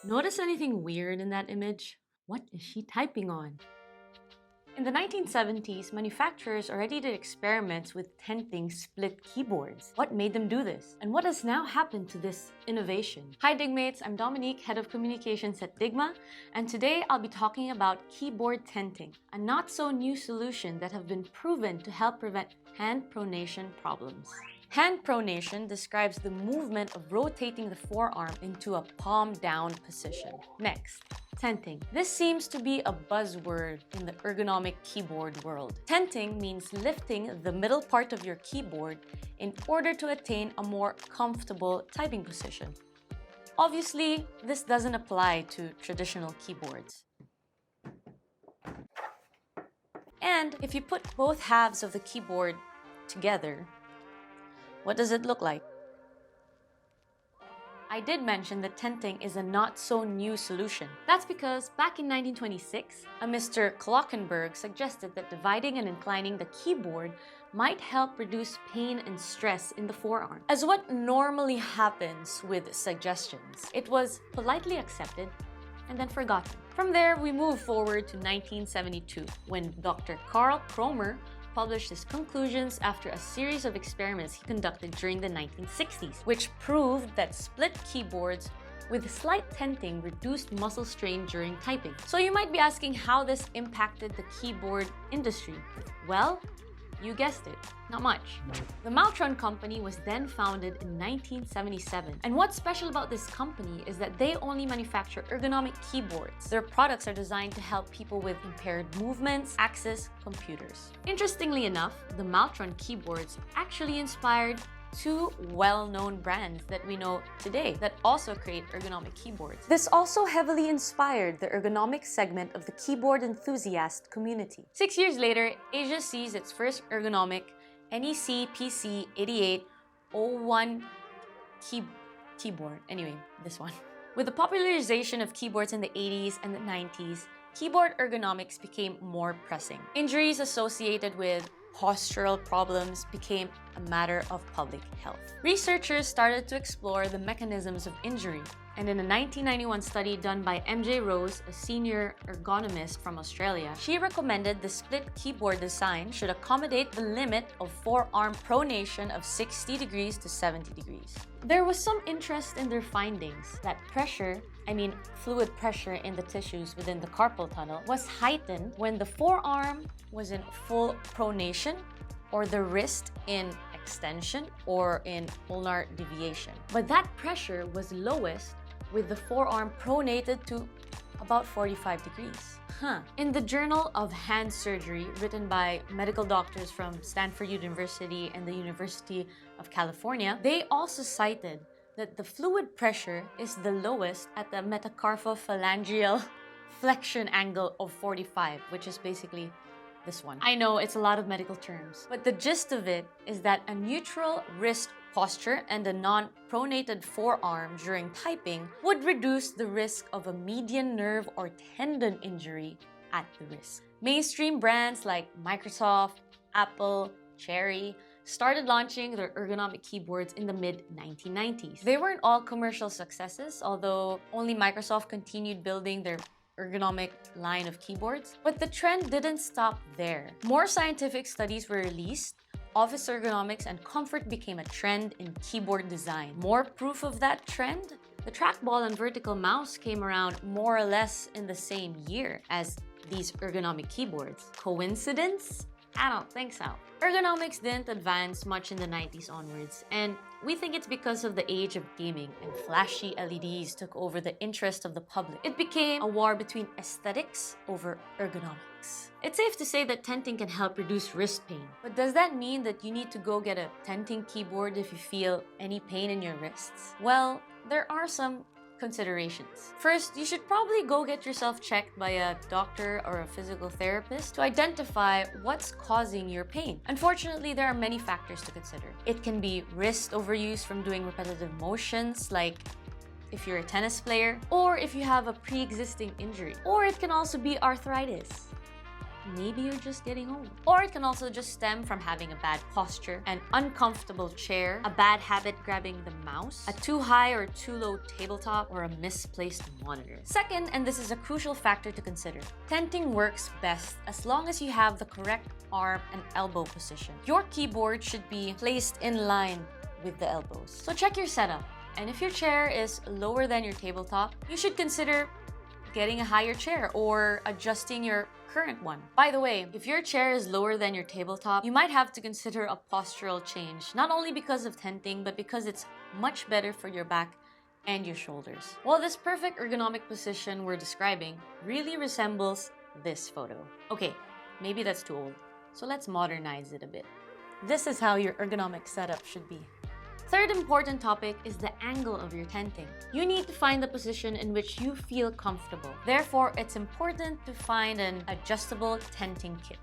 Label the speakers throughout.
Speaker 1: Notice anything weird in that image? What is she typing on? In the 1970s, manufacturers already did experiments with tenting split keyboards. What made them do this? And what has now happened to this innovation? Hi Digmates, I'm Dominique, Head of Communications at Dygma, and today I'll be talking about keyboard tenting, a not-so-new solution that have been proven to help prevent hand pronation problems. Hand pronation describes the movement of rotating the forearm into a palm-down position. Next, tenting. This seems to be a buzzword in the ergonomic keyboard world. Tenting means lifting the middle part of your keyboard in order to attain a more comfortable typing position. Obviously, this doesn't apply to traditional keyboards. And if you put both halves of the keyboard together, what does it look like? I did mention that tenting is a not-so-new solution. That's because back in 1926, a Mr. Klockenberg suggested that dividing and inclining the keyboard might help reduce pain and stress in the forearm. As what normally happens with suggestions, it was politely accepted and then forgotten. From there, we move forward to 1972, when Dr. Carl Kromer published his conclusions after a series of experiments he conducted during the 1960s, which proved that split keyboards with slight tenting reduced muscle strain during typing. So you might be asking how this impacted the keyboard industry. Well, you guessed it, not much. The Maltron company was then founded in 1977. And what's special about this company is that they only manufacture ergonomic keyboards. Their products are designed to help people with impaired movements access computers. Interestingly enough, the Maltron keyboards actually inspired two well-known brands that we know today that also create ergonomic keyboards. This also heavily inspired the ergonomic segment of the keyboard enthusiast community. 6 years later, Asia sees its first ergonomic NEC PC 8801 keyboard. Anyway, this one. With the popularization of keyboards in the 80s and the 90s, keyboard ergonomics became more pressing. Injuries associated with postural problems became a matter of public health. Researchers started to explore the mechanisms of injury, and in a 1991 study done by MJ Rose, a senior ergonomist from Australia, she recommended the split keyboard design should accommodate the limit of forearm pronation of 60 degrees to 70 degrees. There was some interest in their findings that fluid pressure in the tissues within the carpal tunnel was heightened when the forearm was in full pronation or the wrist in extension or in ulnar deviation. But that pressure was lowest with the forearm pronated to about 45 degrees. In the Journal of Hand Surgery, written by medical doctors from Stanford University and the University of California, they also cited that the fluid pressure is the lowest at the metacarpophalangeal flexion angle of 45, which is basically this one. I know it's a lot of medical terms, but the gist of it is that a neutral wrist posture and a non-pronated forearm during typing would reduce the risk of a median nerve or tendon injury at the wrist. Mainstream brands like Microsoft, Apple, Cherry started launching their ergonomic keyboards in the mid-1990s. They weren't all commercial successes, although only Microsoft continued building their ergonomic line of keyboards. But the trend didn't stop there. More scientific studies were released. Office ergonomics and comfort became a trend in keyboard design. More proof of that trend? The trackball and vertical mouse came around more or less in the same year as these ergonomic keyboards. Coincidence? I don't think so. Ergonomics didn't advance much in the 90s onwards, and we think it's because of the age of gaming and flashy LEDs took over the interest of the public. It became a war between aesthetics over ergonomics. It's safe to say that tenting can help reduce wrist pain, but does that mean that you need to go get a tenting keyboard if you feel any pain in your wrists? Well, there are some considerations. First, you should probably go get yourself checked by a doctor or a physical therapist to identify what's causing your pain. Unfortunately, there are many factors to consider. It can be wrist overuse from doing repetitive motions, like if you're a tennis player, or if you have a pre-existing injury. Or it can also be arthritis. maybe you're just getting old. Or it can also just stem from having a bad posture, an uncomfortable chair, a bad habit grabbing the mouse, a too high or too low tabletop, or a misplaced monitor. Second, and this is a crucial factor to consider, tenting works best as long as you have the correct arm and elbow position. Your keyboard should be placed in line with the elbows. So check your setup. And if your chair is lower than your tabletop, you should consider getting a higher chair or adjusting your current one. By the way, if your chair is lower than your tabletop, you might have to consider a postural change, not only because of tenting, but because it's much better for your back and your shoulders. Well, this perfect ergonomic position we're describing really resembles this photo. Okay, maybe that's too old, so let's modernize it a bit. This is how your ergonomic setup should be. Third important topic is the angle of your tenting. You need to find the position in which you feel comfortable. Therefore, it's important to find an adjustable tenting kit.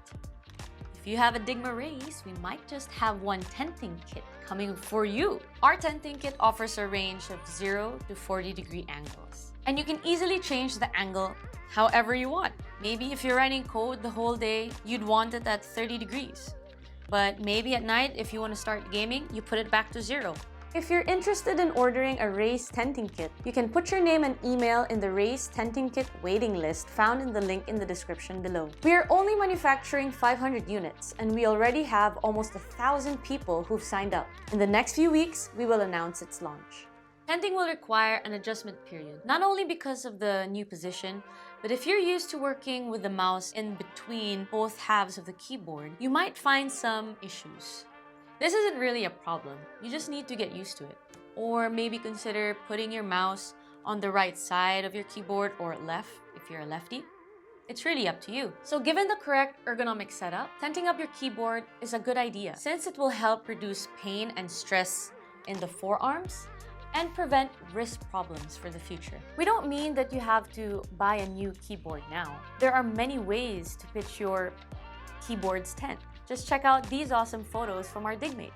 Speaker 1: If you have a Dygma Raise, we might just have one tenting kit coming for you. Our tenting kit offers a range of 0 to 40-degree angles. And you can easily change the angle however you want. Maybe if you're writing code the whole day, you'd want it at 30 degrees. But maybe at night, if you want to start gaming, you put it back to 0. If you're interested in ordering a Raise tenting kit, you can put your name and email in the Raise tenting kit waiting list found in the link in the description below. We are only manufacturing 500 units, and we already have almost 1,000 people who've signed up. In the next few weeks, we will announce its launch. Tenting will require an adjustment period, not only because of the new position, but if you're used to working with the mouse in between both halves of the keyboard, you might find some issues. This isn't really a problem, you just need to get used to it. Or maybe consider putting your mouse on the right side of your keyboard or left if you're a lefty. It's really up to you. So given the correct ergonomic setup, tenting up your keyboard is a good idea since it will help reduce pain and stress in the forearms and prevent wrist problems for the future. We don't mean that you have to buy a new keyboard now. There are many ways to pitch your keyboard's tent. Just check out these awesome photos from our Dygmates.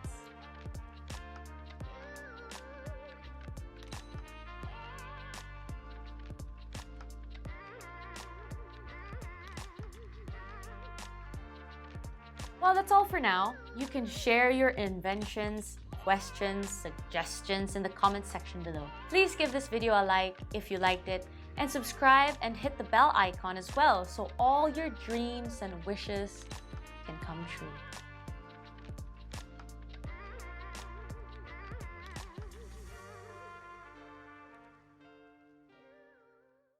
Speaker 1: Well, that's all for now. You can share your inventions, questions, suggestions in the comment section below. Please give this video a like if you liked it, and subscribe and hit the bell icon as well so all your dreams and wishes can come true.